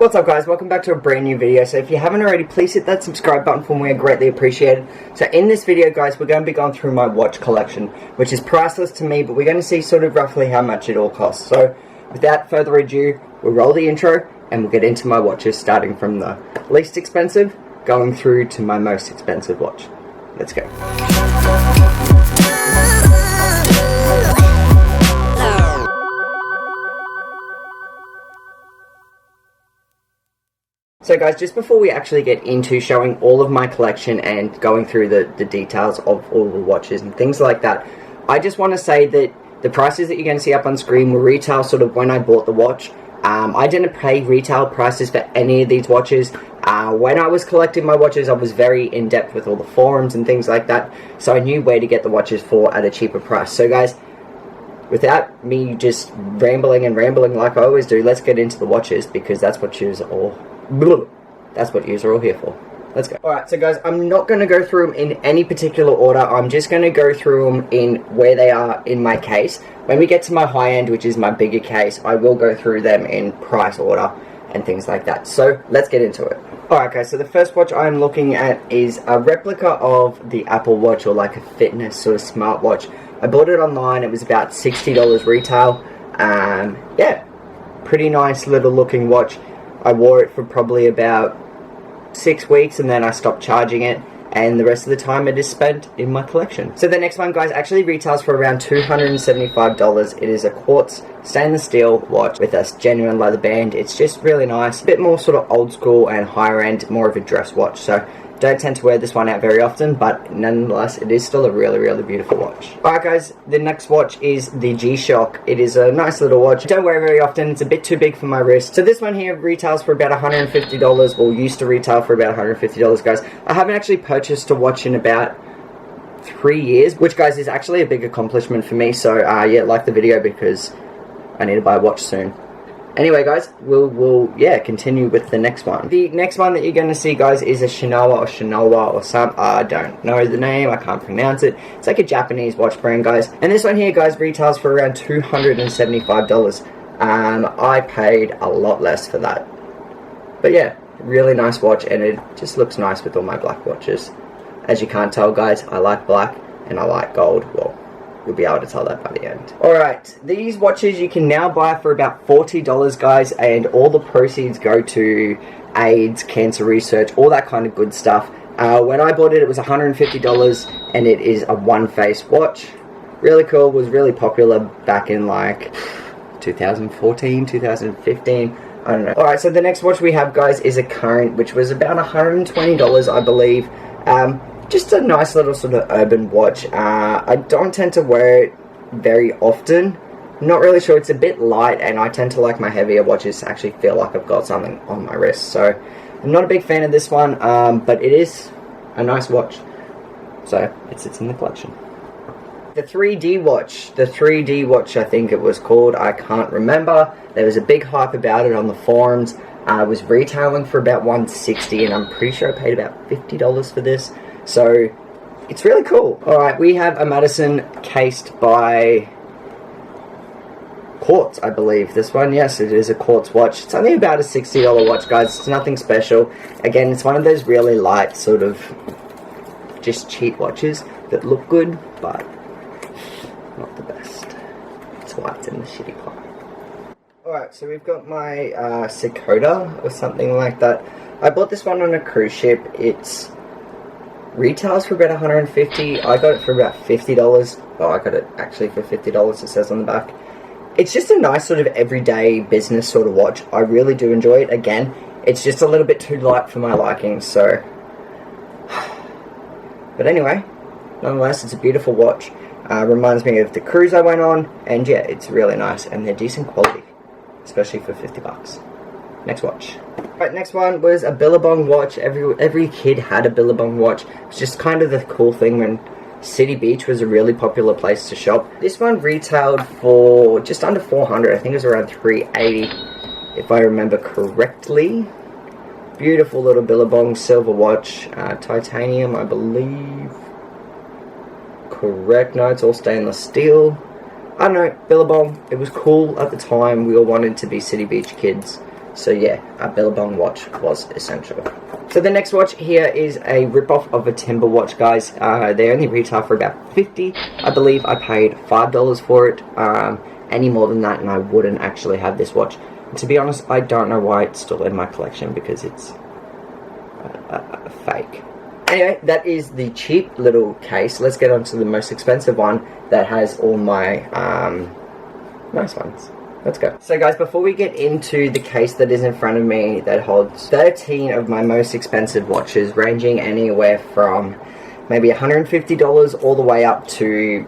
What's up guys, welcome back to a brand new video. So if you haven't already, please hit that subscribe button for me, I greatly appreciate it. So in this video guys, we're going to be going through my watch collection, which is priceless to me, but we're going to see sort of roughly how much it all costs. So without further ado, we'll roll the intro and we'll get into my watches, starting from the least expensive, going through to my most expensive watch. Let's go. So guys, just before we actually get into showing all of my collection and going through the details of all the watches and things like that, I just want to say that the prices that you're going to see up on screen were retail sort of when I bought the watch. I didn't pay retail prices for any of these watches. When I was collecting my watches, I was very in-depth with all the forums and things like that, so I knew where to get the watches for at a cheaper price. So guys, without me just rambling like I always do, let's get into the watches, because that's what you're all here for. Let's go. Alright, so guys, I'm not going to go through them in any particular order. I'm just going to go through them in where they are in my case. When we get to my high end, which is my bigger case, I will go through them in price order and things like that. So let's get into it. Alright guys, so the first watch I'm looking at is a replica of the Apple Watch, or like a fitness sort of smartwatch. I bought it online. It was about $60 retail. Yeah, pretty nice little looking watch. I wore it for probably about 6 weeks and then I stopped charging it, and the rest of the time it is spent in my collection. So the next one guys actually retails for around $275. It is a quartz stainless steel watch with a genuine leather band. It's just really nice, a bit more sort of old school and higher end, more of a dress watch. So don't tend to wear this one out very often, but nonetheless it is still a really beautiful watch. Alright guys, the next watch is the G-Shock. It is a nice little watch. I don't wear it very often. It's a bit too big for my wrist. So this one here retails for about $150, or used to retail for about $150 guys. I haven't actually purchased a watch in about 3 years, which guys is actually a big accomplishment for me. So yeah, like the video, because I need to buy a watch soon. Anyway guys, we'll continue with the next one. The next one that you're going to see guys is a Shinowa or some, I don't know the name, I can't pronounce it. It's like a Japanese watch brand guys. And this one here guys retails for around $275. I paid a lot less for that. But yeah, really nice watch, and it just looks nice with all my black watches. As you can't tell guys, I like black and I like gold. Well, you'll be able to tell that by the end. Alright, these watches you can now buy for about $40 guys, and all the proceeds go to AIDS, cancer research, all that kind of good stuff. When I bought it, it was $150, and it is a one-face watch. Really cool, was really popular back in like 2014, 2015, I don't know. Alright, so the next watch we have guys is a Current, which was about $120 I believe. Just a nice little sort of urban watch. I don't tend to wear it very often. I'm not really sure. It's a bit light, and I tend to like my heavier watches to actually feel like I've got something on my wrist. So I'm not a big fan of this one, but it is a nice watch. So it sits in the collection. The 3D watch, I think it was called. I can't remember. There was a big hype about it on the forums. I was retailing for about $160, and I'm pretty sure I paid about $50 for this. So it's really cool. Alright, we have a Madison cased by Quartz, I believe. This one, yes, it is a Quartz watch. It's only about a $60 watch, guys. It's nothing special. Again, it's one of those really light, sort of just cheap watches that look good, but not the best. That's why it's in the shitty pile. Alright, so we've got my Sakota or something like that. I bought this one on a cruise ship. It's retails for about $150. I got it for about $50. Oh, I got it actually for $50, it says on the back. It's just a nice sort of everyday business sort of watch. I really do enjoy it. Again, it's just a little bit too light for my liking, so. But anyway, nonetheless, it's a beautiful watch. Reminds me of the cruise I went on, and yeah, it's really nice, and they're decent quality, especially for $50. Next watch. Right, next one was a Billabong watch. Every kid had a Billabong watch. It's just kind of the cool thing when City Beach was a really popular place to shop. This one retailed for just under $400. I think it was around $380, if I remember correctly. Beautiful little Billabong silver watch, titanium, I believe. Correct. No, it's all stainless steel. I don't know, Billabong. It was cool at the time. We all wanted to be City Beach kids. So yeah, a Billabong watch was essential. So the next watch here is a rip-off of a Timber watch, guys. They only retail for about $50. I believe I paid $5 for it. Any more than that and I wouldn't actually have this watch. And to be honest, I don't know why it's still in my collection, because it's fake. Anyway, that is the cheap little case. Let's get on to the most expensive one that has all my nice ones. Let's go. So guys, before we get into the case that is in front of me that holds 13 of my most expensive watches, ranging anywhere from maybe $150 all the way up to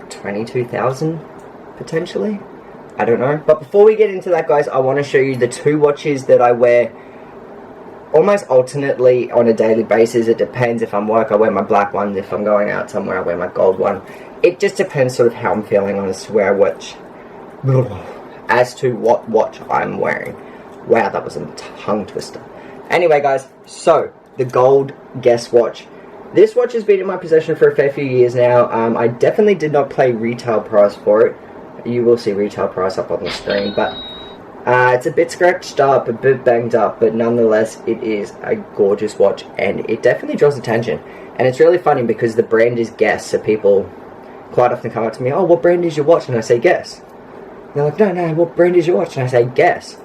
$22,000 potentially. I don't know. But before we get into that, guys, I want to show you the two watches that I wear almost alternately on a daily basis. It depends. If I'm work, I wear my black one. If I'm going out somewhere, I wear my gold one. It just depends sort of how I'm feeling on as to where as to what watch I'm wearing. Wow, that was a tongue twister. Anyway, guys, so the gold Guess watch. This watch has been in my possession for a fair few years now. I definitely did not pay retail price for it. You will see retail price up on the screen, but it's a bit scratched up, a bit banged up, but nonetheless, it is a gorgeous watch, and it definitely draws attention. And it's really funny because the brand is Guess, so people quite often come up to me, oh, what brand is your watch? And I say, Guess. And they're like, no, what brand is your watch? And I say, Guess.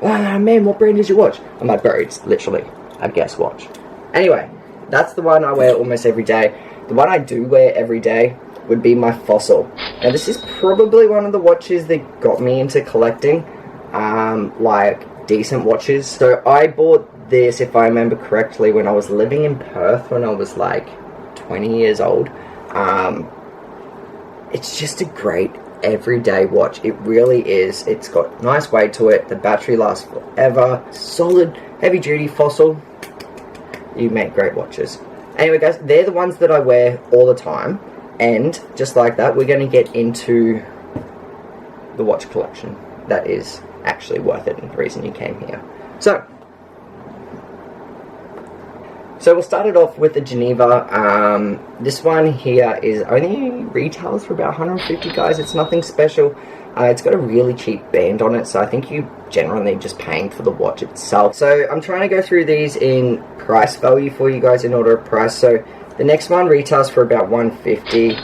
Oh, man, what brand is your watch? I'm like, bro, it's literally a Guess watch. Anyway, that's the one I wear almost every day. The one I do wear every day would be my Fossil. Now, this is probably one of the watches that got me into collecting, like, decent watches. So I bought this, if I remember correctly, when I was living in Perth when I was, like, 20 years old. It's just a great everyday watch. It really is. It's got nice weight to it. The battery lasts forever. Solid, heavy-duty Fossil. You make great watches. Anyway, guys, they're the ones that I wear all the time. And just like that, we're going to get into the watch collection that is actually worth it and the reason you came here. So we'll start it off with the Geneva. This one here is only retails for about $150, guys. It's nothing special. It's got a really cheap band on it, so I think you generally just paying for the watch itself. So I'm trying to go through these in price value for you guys in order of price. So the next one retails for about $150.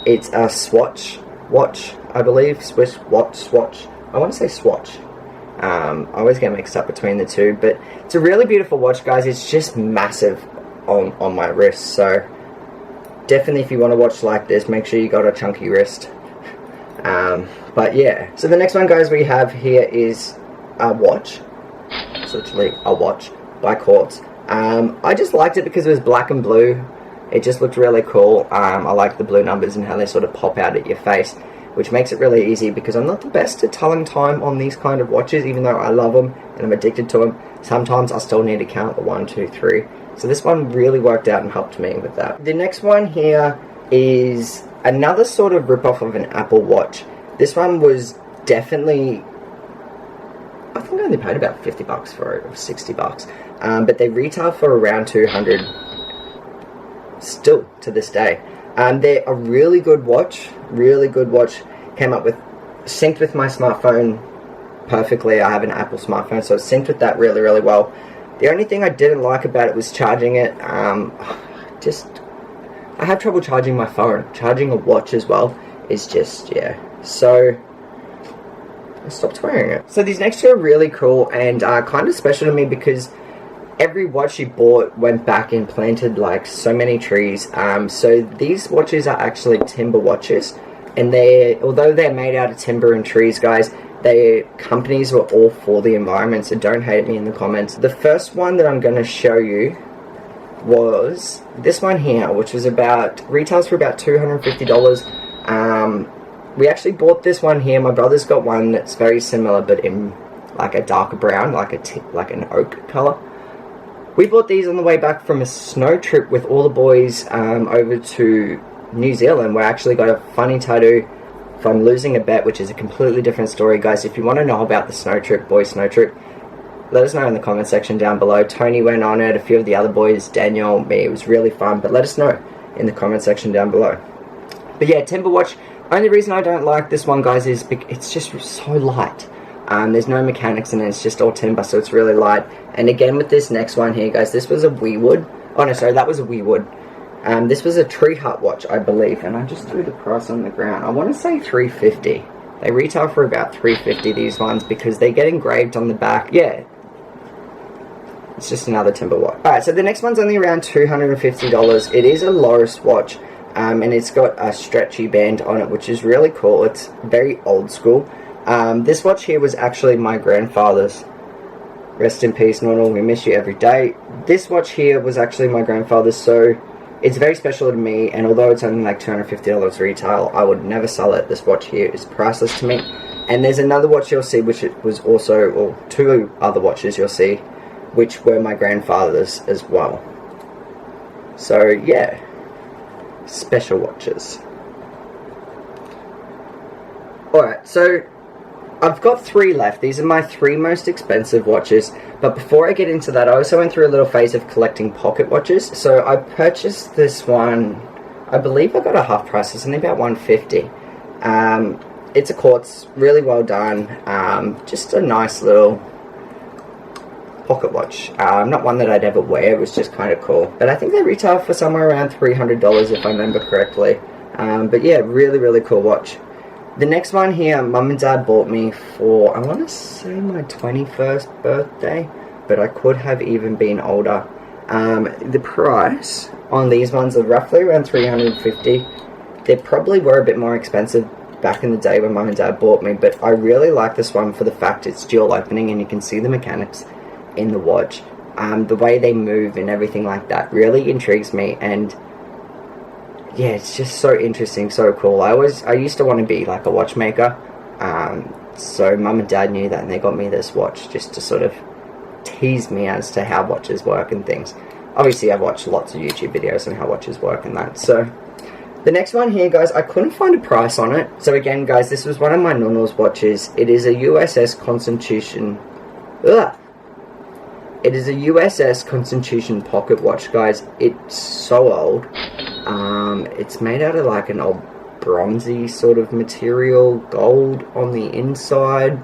It's a Swatch watch, I believe. Swatch. I want to say Swatch. I always get mixed up between the two, but it's a really beautiful watch, guys. It's just massive on my wrist, so definitely if you want to watch like this, make sure you got a chunky wrist. But yeah, so the next one, guys, we have here is a watch. It's literally a watch by Quartz. I just liked it because it was black and blue. It just looked really cool. I like the blue numbers and how they sort of pop out at your face, which makes it really easy because I'm not the best at telling time on these kind of watches, even though I love them and I'm addicted to them. Sometimes I still need to count the 1, 2, 3. So this one really worked out and helped me with that. The next one here is another sort of rip-off of an Apple Watch. This one was definitely, I think I only paid about $50 for it, or $60. But they retail for around $200 still to this day. They're a really good watch, came up with, synced with my smartphone perfectly. I have an Apple smartphone, so it synced with that really, really well. The only thing I didn't like about it was charging it. I have trouble charging my phone. Charging a watch as well is just, yeah. So I stopped wearing it. So these next two are really cool and kind of special to me because every watch you bought went back and planted like so many trees. So these watches are actually timber watches, and although they're made out of timber and trees, guys, their companies were all for the environment, so don't hate me in the comments. The first one that I'm going to show you was this one here, which was retails for about $250. We actually bought this one here. My brother's got one that's very similar, but in like a darker brown, like an oak color. We bought these on the way back from a snow trip with all the boys over to New Zealand. We actually got a funny tattoo from losing a bet, which is a completely different story, guys. If you want to know about the snow trip, boys snow trip, let us know in the comment section down below. Tony went on it, a few of the other boys, Daniel, me. It was really fun, but let us know in the comment section down below. But yeah, timber watch. Only reason I don't like this one, guys, is it's just so light. There's no mechanics in it, it's just all timber, so it's really light. And again with this next one here, guys, this was a Weewood. Oh no, sorry, that was a Weewood. This was a Tree Hut watch, I believe, and I just threw the price on the ground. I want to say $350. They retail for about $350, these ones, because they get engraved on the back. Yeah, it's just another timber watch. Alright, so the next one's only around $250. It is a Loris watch, and it's got a stretchy band on it, which is really cool. It's very old school. This watch here was actually my grandfather's. Rest in peace, Normal, we miss you every day. This watch here was actually my grandfather's, so it's very special to me, and although it's only like $250 retail, I would never sell it. This watch here is priceless to me. And there's another watch you'll see, which it was also, or two other watches you'll see, which were my grandfather's as well. So yeah, special watches. Alright, so I've got 3 left. These are my 3 most expensive watches, but before I get into that, I also went through a little phase of collecting pocket watches. So I purchased this one, I believe I got a half price, it's only about $150. It's a quartz, really well done, just a nice little pocket watch. Not one that I'd ever wear, it was just kind of cool. But I think they retail for somewhere around $300 if I remember correctly. But yeah, really, really cool watch. The next one here, Mum and Dad bought me for, I want to say my 21st birthday, but I could have even been older. The price on these ones are roughly around $350. They probably were a bit more expensive back in the day when Mum and Dad bought me, but I really like this one for the fact it's dual opening and you can see the mechanics in the watch. The way they move and everything like that really intrigues me, and yeah, it's just so interesting, so cool. I used to want to be like a watchmaker, so Mum and Dad knew that, and they got me this watch just to sort of tease me as to how watches work and things. Obviously, I've watched lots of YouTube videos on how watches work and that. So the next one here, guys, I couldn't find a price on it. So again, guys, this was one of my Nonno's watches. It is a USS Constitution. It is a USS Constitution pocket watch, guys. It's so old. It's made out of like an old bronzy sort of material, gold on the inside.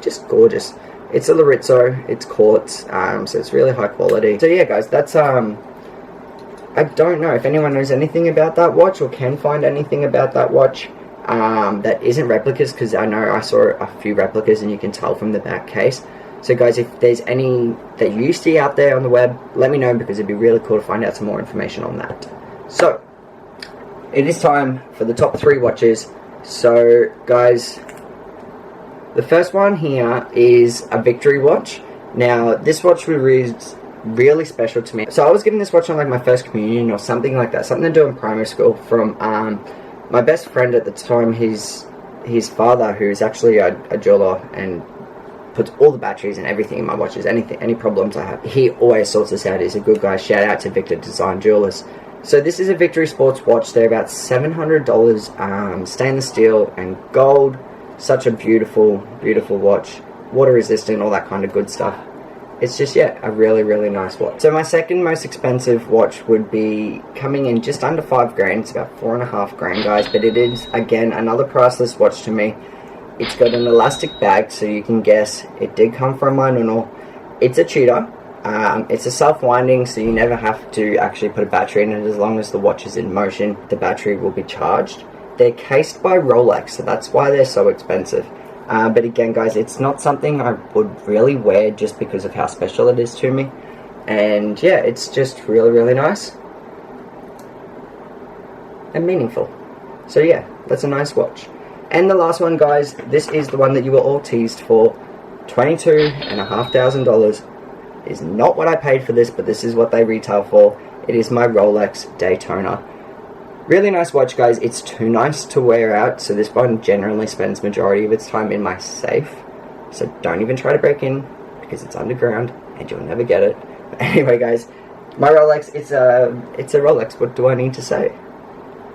Just gorgeous. It's a Lorizzo, it's quartz, so it's really high quality. So yeah, guys, that's I don't know if anyone knows anything about that watch or can find anything about that watch that isn't replicas, because I know I saw a few replicas and you can tell from the back case. So guys, if there's any that you see out there on the web, let me know, because it'd be really cool to find out some more information on that. So, it is time for the top 3 watches. So guys, the first one here is a Victory watch. Now, this watch was really special to me. So I was getting this watch on like my first communion or something like that, something to do in primary school, from my best friend at the time, his father, who's actually a jeweler and puts all the batteries and everything in my watches, any problems I have. He always sorts us out. He's a good guy. Shout out to Victor Design Jewelers. So this is a Victory Sports watch. They're about $700, stainless steel and gold. Such a beautiful, beautiful watch. Water resistant, all that kind of good stuff. It's just, yeah, a really, really nice watch. So my second most expensive watch would be coming in just under $5,000. It's about $4.5 guys, but it is, again, another priceless watch to me. It's got an elastic bag, so you can guess it did come from my Nonno. It's a Tudor. It's a self-winding, so you never have to actually put a battery in it. As long as the watch is in motion, the battery will be charged. They're cased by Rolex, so that's why they're so expensive. But again, guys, it's not something I would really wear just because of how special it is to me. And yeah, it's just really, really nice and meaningful. So yeah, that's a nice watch. And the last one, guys, this is the one that you were all teased for. $22,500 is not what I paid for this, but this is what they retail for. It is my Rolex Daytona. Really nice watch, guys. It's too nice to wear out, so this one generally spends majority of its time in my safe. So don't even try to break in, because it's underground and you'll never get it. But anyway, guys, my Rolex, it's a Rolex. What do I need to say?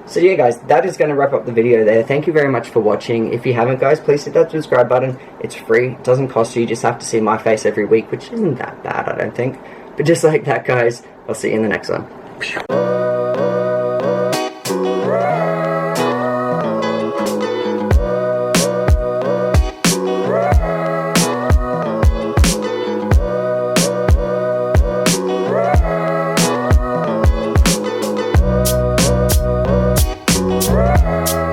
So yeah, guys, that is going to wrap up the video there. Thank you very much for watching. If you haven't, guys, please hit that subscribe button. It's free. It doesn't cost you. You just have to see my face every week, which isn't that bad, I don't think. But just like that, guys, I'll see you in the next one. bye.